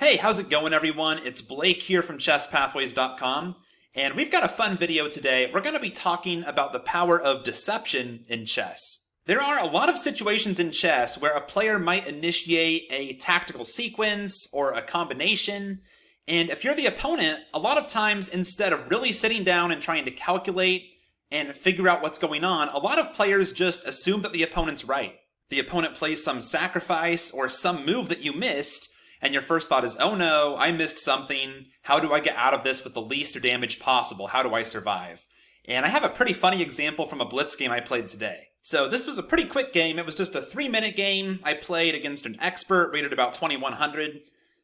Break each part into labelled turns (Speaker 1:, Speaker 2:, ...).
Speaker 1: Hey, how's it going, everyone? It's Blake here from chesspathways.com, and we've got a fun video today. We're going to be talking about the power of deception in chess. There are a lot of situations in chess where a player might initiate a tactical sequence or a combination, and if you're the opponent, a lot of times instead of really sitting down and trying to calculate and figure out what's going on, a lot of players just assume that the opponent's right. The opponent plays some sacrifice or some move that you missed, and your first thought is, oh no, I missed something. How do I get out of this with the least damage possible? How do I survive? And I have a pretty funny example from a blitz game I played today. So this was a pretty quick game. It was just a 3-minute game. I played against an expert, rated about 2100.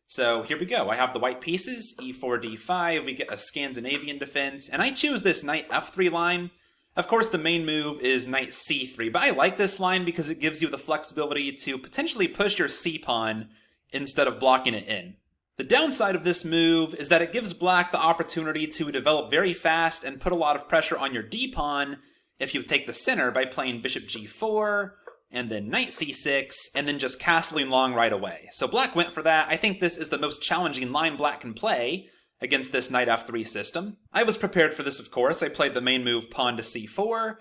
Speaker 1: So here we go. I have the white pieces, e4, d5. We get a Scandinavian defense, and I choose this knight f3 line. Of course, the main move is knight c3, but I like this line because it gives you the flexibility to potentially push your c-pawn instead of blocking it in. The downside of this move is that it gives black the opportunity to develop very fast and put a lot of pressure on your d-pawn if you take the center by playing bishop g4, and then knight c6, and then just castling long right away. So black went for that. I think this is the most challenging line black can play against this knight f3 system. I was prepared for this, of course. I played the main move pawn to c4,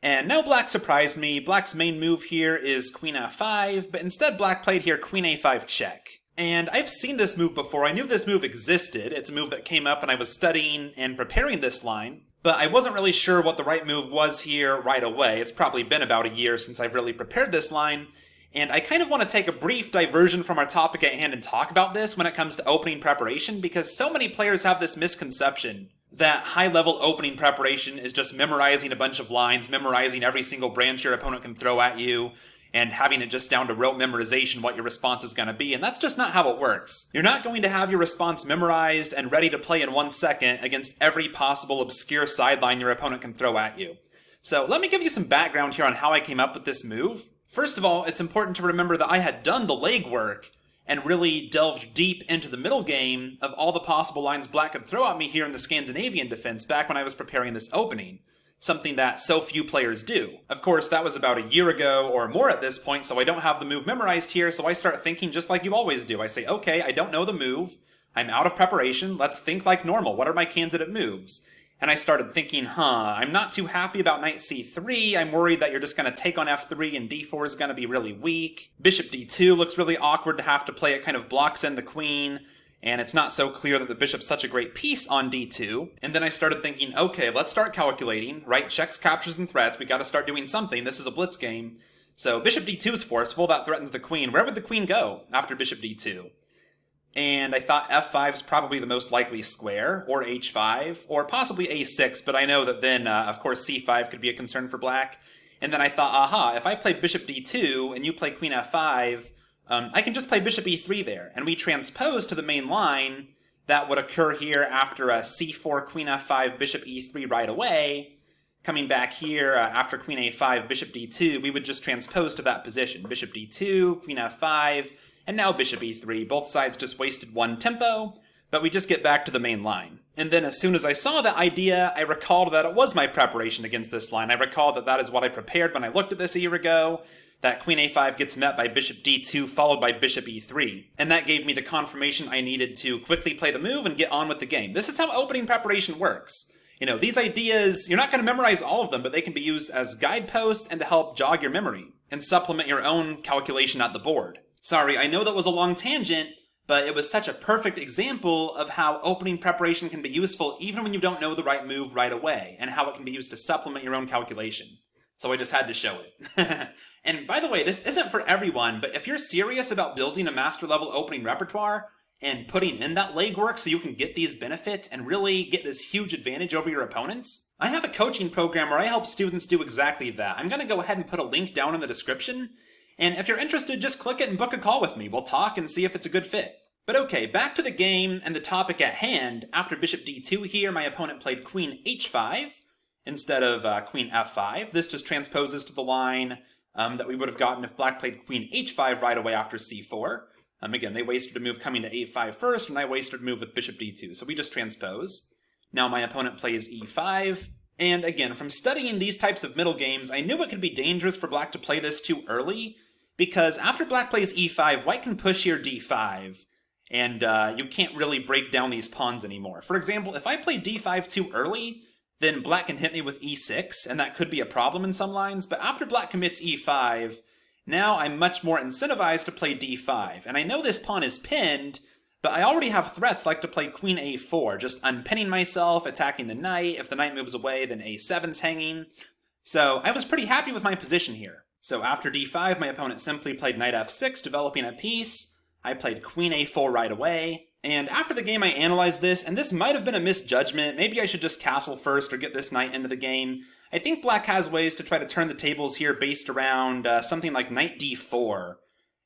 Speaker 1: and now black surprised me. Black's main move here is queen f5, but instead black played here queen a5 check. And I've seen this move before. I knew this move existed. It's a move that came up when I was studying and preparing this line, but I wasn't really sure what the right move was here right away. It's probably been about a year since I've really prepared this line, and I kind of want to take a brief diversion from our topic at hand and talk about this when it comes to opening preparation, because so many players have this misconception that high-level opening preparation is just memorizing a bunch of lines, memorizing every single branch your opponent can throw at you, and having it just down to rote memorization what your response is going to be, and that's just not how it works. You're not going to have your response memorized and ready to play in 1 second against every possible obscure sideline your opponent can throw at you. So let me give you some background here on how I came up with this move. First of all, it's important to remember that I had done the legwork and really delved deep into the middle game of all the possible lines black could throw at me here in the Scandinavian defense back when I was preparing this opening, something that so few players do. Of course, that was about a year ago or more at this point, so I don't have the move memorized here, so I start thinking just like you always do. I say, okay, I don't know the move, I'm out of preparation, let's think like normal, what are my candidate moves? And I started thinking, I'm not too happy about knight c3, I'm worried that you're just going to take on f3 and d4 is going to be really weak. Bishop d2 looks really awkward to have to play, it kind of blocks in the queen, and it's not so clear that the bishop's such a great piece on d2. And then I started thinking, okay, let's start calculating, right? Checks, captures, and threats, we gotta start doing something, this is a blitz game. So bishop d2 is forceful, that threatens the queen. Where would the queen go after bishop d2? And I thought f5 is probably the most likely square, or h5, or possibly a6, but I know that then, of course, c5 could be a concern for black. And then I thought, if I play bishop d2 and you play queen f5, I can just play bishop e3 there, and we transpose to the main line that would occur here after a c4, queen f5, bishop e3 right away. Coming back here after queen a5, bishop d2, we would just transpose to that position. Bishop d2, queen f5, and now bishop e3. Both sides just wasted one tempo, but we just get back to the main line. And then as soon as I saw that idea, I recalled that it was my preparation against this line. I recalled that that is what I prepared when I looked at this a year ago, that queen a5 gets met by bishop d2 followed by bishop e3. And that gave me the confirmation I needed to quickly play the move and get on with the game. This is how opening preparation works. You know, these ideas, you're not going to memorize all of them, but they can be used as guideposts and to help jog your memory and supplement your own calculation at the board. Sorry, I know that was a long tangent, but it was such a perfect example of how opening preparation can be useful even when you don't know the right move right away, and how it can be used to supplement your own calculation. So I just had to show it. And by the way, this isn't for everyone, but if you're serious about building a master-level opening repertoire and putting in that legwork so you can get these benefits and really get this huge advantage over your opponents, I have a coaching program where I help students do exactly that. I'm going to go ahead and put a link down in the description, and if you're interested, just click it and book a call with me. We'll talk and see if it's a good fit. But okay, back to the game and the topic at hand. After bishop d2 here, my opponent played queen h5 instead of queen f5. This just transposes to the line that we would have gotten if black played queen h5 right away after c4. Again, they wasted a move coming to a5 first, and I wasted a move with bishop d2, so we just transpose. Now my opponent plays e5, and again, from studying these types of middle games, I knew it could be dangerous for black to play this too early, because after black plays e5, white can push here d5, and you can't really break down these pawns anymore. For example, if I play d5 too early, then black can hit me with e6, and that could be a problem in some lines, but after black commits e5, now I'm much more incentivized to play d5, and I know this pawn is pinned, but I already have threats like to play queen a4, just unpinning myself, attacking the knight. If the knight moves away, then a7's hanging. So I was pretty happy with my position here. So after d5, my opponent simply played knight f6, developing a piece. I played queen a4 right away. And after the game, I analyzed this, and this might have been a misjudgment. Maybe I should just castle first or get this knight into the game. I think black has ways to try to turn the tables here based around something like knight d4.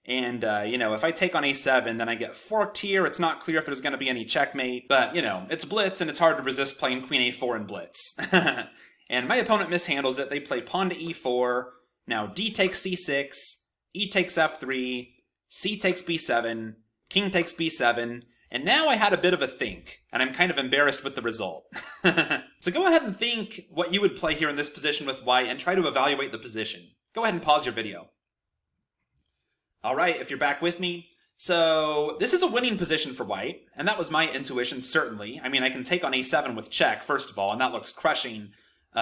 Speaker 1: And, if I take on a7, then I get forked here. It's not clear if there's going to be any checkmate, but, it's blitz, and it's hard to resist playing queen a4 in blitz. And my opponent mishandles it. They play pawn to e4. Now d takes c6, e takes f3, c takes b7, king takes b7, and now I had a bit of a think, and I'm kind of embarrassed with the result. So go ahead and think what you would play here in this position with white and try to evaluate the position. Go ahead and pause your video. Alright, if you're back with me, so this is a winning position for white, and that was my intuition, certainly. I mean, I can take on a7 with check, first of all, and that looks crushing.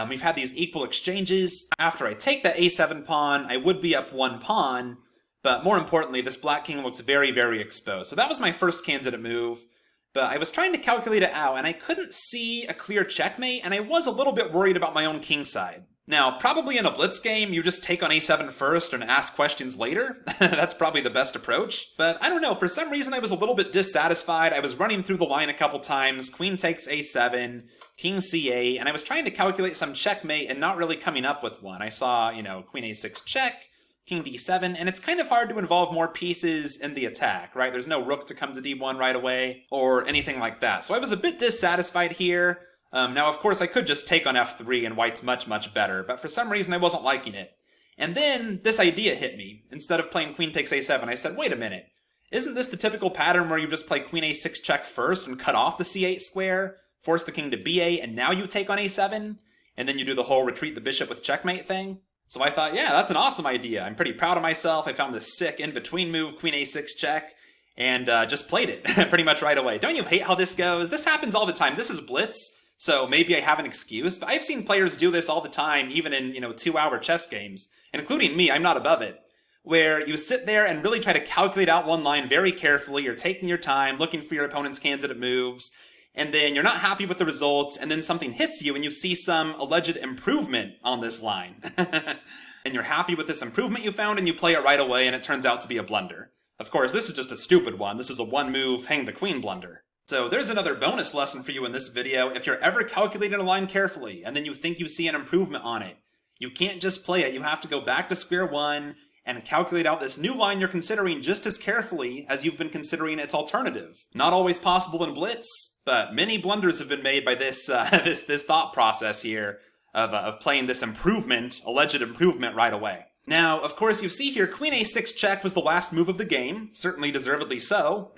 Speaker 1: We've had these equal exchanges. After I take that a7 pawn, I would be up one pawn, but more importantly, this black king looks very, very exposed. So that was my first candidate move, but I was trying to calculate it out, and I couldn't see a clear checkmate, and I was a little bit worried about my own king side. Now, probably in a blitz game, you just take on a7 first and ask questions later. That's probably the best approach. But I don't know, for some reason I was a little bit dissatisfied. I was running through the line a couple times. Queen takes a7, king c8, and I was trying to calculate some checkmate and not really coming up with one. I saw, queen a6 check, king d7, and it's kind of hard to involve more pieces in the attack, right? There's no rook to come to d1 right away, or anything like that. So I was a bit dissatisfied here. Now, of course, I could just take on f3 and white's much, much better, but for some reason I wasn't liking it. And then this idea hit me. Instead of playing queen takes a7, I said, wait a minute. Isn't this the typical pattern where you just play queen a6 check first and cut off the c8 square, force the king to b8, and now you take on a7? And then you do the whole retreat the bishop with checkmate thing? So I thought, yeah, that's an awesome idea. I'm pretty proud of myself. I found this sick in-between move, queen a6 check, and just played it pretty much right away. Don't you hate how this goes? This happens all the time. This is blitz. So maybe I have an excuse, but I've seen players do this all the time, even in, 2-hour chess games, including me, I'm not above it, where you sit there and really try to calculate out one line very carefully. You're taking your time, looking for your opponent's candidate moves, and then you're not happy with the results, and then something hits you and you see some alleged improvement on this line. And you're happy with this improvement you found, and you play it right away, and it turns out to be a blunder. Of course, this is just a stupid one. This is a one-move, hang the queen blunder. So there's another bonus lesson for you in this video. If you're ever calculating a line carefully, and then you think you see an improvement on it, you can't just play it. You have to go back to square one and calculate out this new line you're considering just as carefully as you've been considering its alternative. Not always possible in blitz, but many blunders have been made by this this thought process here of playing this improvement, alleged improvement, right away. Now, of course, you see here, queen a6 check was the last move of the game, certainly deservedly so.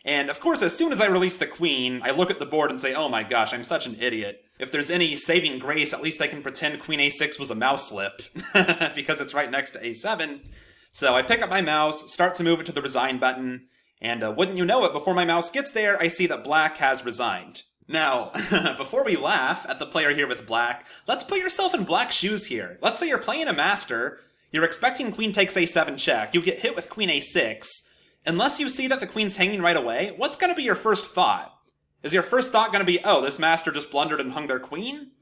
Speaker 1: And of course, as soon as I release the queen, I look at the board and say, oh my gosh, I'm such an idiot. If there's any saving grace, at least I can pretend queen a6 was a mouse slip, because it's right next to a7. So I pick up my mouse, start to move it to the resign button, and wouldn't you know it, before my mouse gets there, I see that black has resigned. Now, before we laugh at the player here with black, let's put yourself in black's shoes here. Let's say you're playing a master, you're expecting queen takes a7 check, you get hit with queen a6. Unless you see that the queen's hanging right away, what's going to be your first thought? Is your first thought going to be, oh, this master just blundered and hung their queen?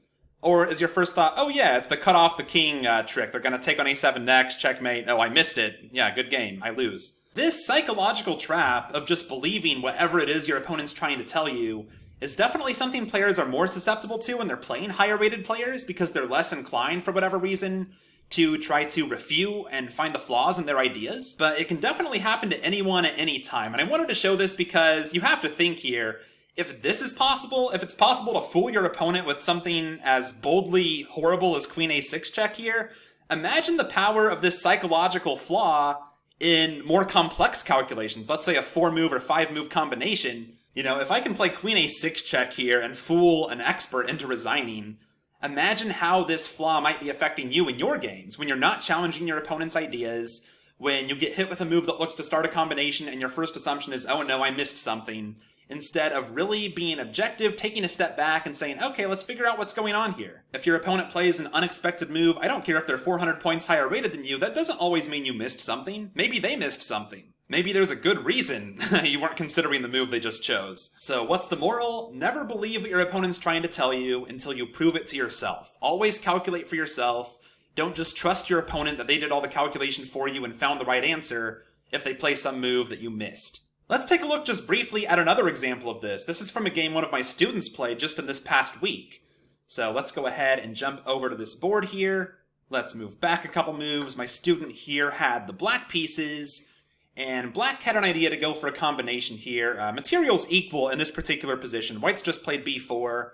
Speaker 1: Or is your first thought, oh yeah, it's the cut off the king trick, they're going to take on a7 next, checkmate, oh, I missed it, yeah, good game, I lose. This psychological trap of just believing whatever it is your opponent's trying to tell you is definitely something players are more susceptible to when they're playing higher rated players, because they're less inclined, for whatever reason, to try to refute and find the flaws in their ideas. But it can definitely happen to anyone at any time, and I wanted to show this because you have to think here, if this is possible, if it's possible to fool your opponent with something as boldly horrible as queen a6 check here, imagine the power of this psychological flaw in more complex calculations. Let's say a 4-move or 5-move combination. If I can play queen a6 check here and fool an expert into resigning, imagine how this flaw might be affecting you in your games when you're not challenging your opponent's ideas, when you get hit with a move that looks to start a combination and your first assumption is, oh no, I missed something, instead of really being objective, taking a step back and saying, okay, let's figure out what's going on here. If your opponent plays an unexpected move, I don't care if they're 400 points higher rated than you, that doesn't always mean you missed something. Maybe they missed something. Maybe there's a good reason you weren't considering the move they just chose. So what's the moral? Never believe what your opponent's trying to tell you until you prove it to yourself. Always calculate for yourself. Don't just trust your opponent that they did all the calculation for you and found the right answer if they play some move that you missed. Let's take a look just briefly at another example of this. This is from a game one of my students played just in this past week. So let's go ahead and jump over to this board here. Let's move back a couple moves. My student here had the black pieces, and black had an idea to go for a combination here. Materials equal in this particular position. White's just played b4,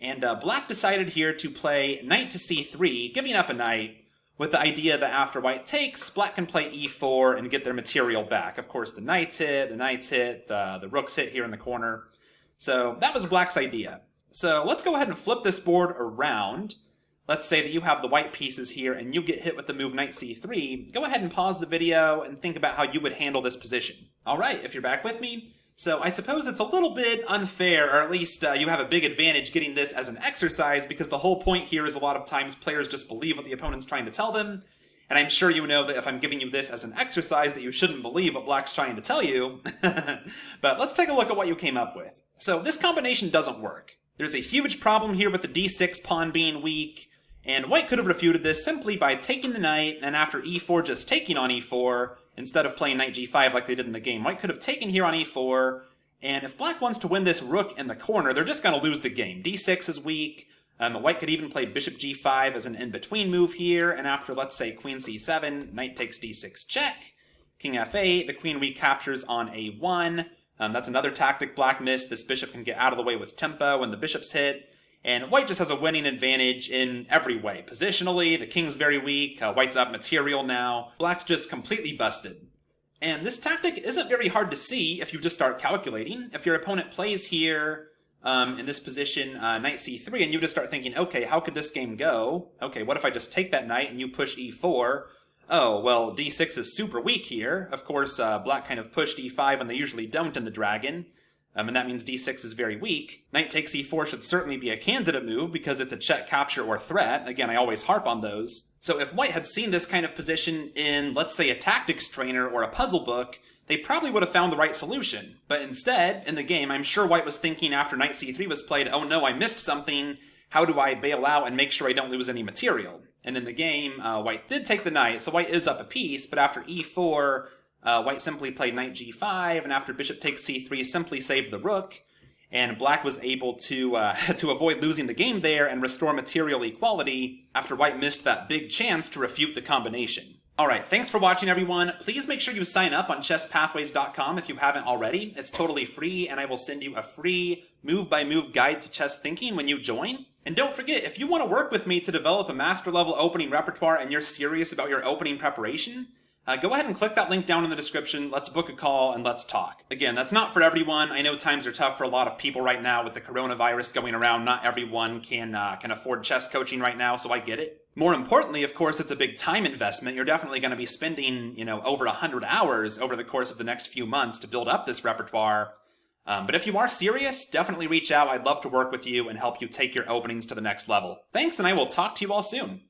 Speaker 1: and black decided here to play knight to c3, giving up a knight, with the idea that after white takes, black can play e4 and get their material back. Of course, the knight's hit, the rook's hit here in the corner. So that was black's idea. So let's go ahead and flip this board around. Let's say that you have the white pieces here and you get hit with the move knight c3. Go ahead and pause the video and think about how you would handle this position. All right, if you're back with me. So I suppose it's a little bit unfair, or at least you have a big advantage getting this as an exercise, because the whole point here is a lot of times players just believe what the opponent's trying to tell them. And I'm sure you know that if I'm giving you this as an exercise that you shouldn't believe what black's trying to tell you. But let's take a look at what you came up with. So this combination doesn't work. There's a huge problem here with the d6 pawn being weak, and white could have refuted this simply by taking the knight, and after e4 just taking on e4, instead of playing knight g5 like they did in the game. White could have taken here on e4, and if black wants to win this rook in the corner, they're just going to lose the game. d6 is weak. White could even play bishop g5 as an in-between move here, and after, let's say, queen c7, knight takes d6 check, king f8, the queen recaptures on a1. That's another tactic black missed. This bishop can get out of the way with tempo when the bishop's hit. And white just has a winning advantage in every way. Positionally, the king's very weak, white's up material now, black's just completely busted. And this tactic isn't very hard to see if you just start calculating. If your opponent plays here in this position, knight c3, and you just start thinking, okay, how could this game go? Okay, what if I just take that knight and you push e4? Oh, well, d6 is super weak here. Of course, black kind of pushed e5, and they usually don't in the dragon. And that means d6 is very weak. Knight takes e4 should certainly be a candidate move because it's a check, capture, or threat. Again, I always harp on those. So if white had seen this kind of position in, let's say, a tactics trainer or a puzzle book, they probably would have found the right solution. But instead, in the game, I'm sure white was thinking after knight c3 was played, oh no, I missed something. How do I bail out and make sure I don't lose any material? And in the game, white did take the knight, so white is up a piece, but after e4, white simply played knight g5, and after bishop takes c3, simply saved the rook, and black was able to avoid losing the game there and restore material equality after white missed that big chance to refute the combination. Alright, thanks for watching everyone. Please make sure you sign up on chesspathways.com if you haven't already. It's totally free, and I will send you a free move-by-move guide to chess thinking when you join. And don't forget, if you want to work with me to develop a master-level opening repertoire and you're serious about your opening preparation, go ahead and click that link down in the description. Let's book a call and let's talk. Again, that's not for everyone. I know times are tough for a lot of people right now with the coronavirus going around. Not everyone can afford chess coaching right now, so I get it. More importantly, of course, it's a big time investment. You're definitely going to be spending, over 100 hours over the course of the next few months to build up this repertoire. But if you are serious, definitely reach out. I'd love to work with you and help you take your openings to the next level. Thanks, and I will talk to you all soon.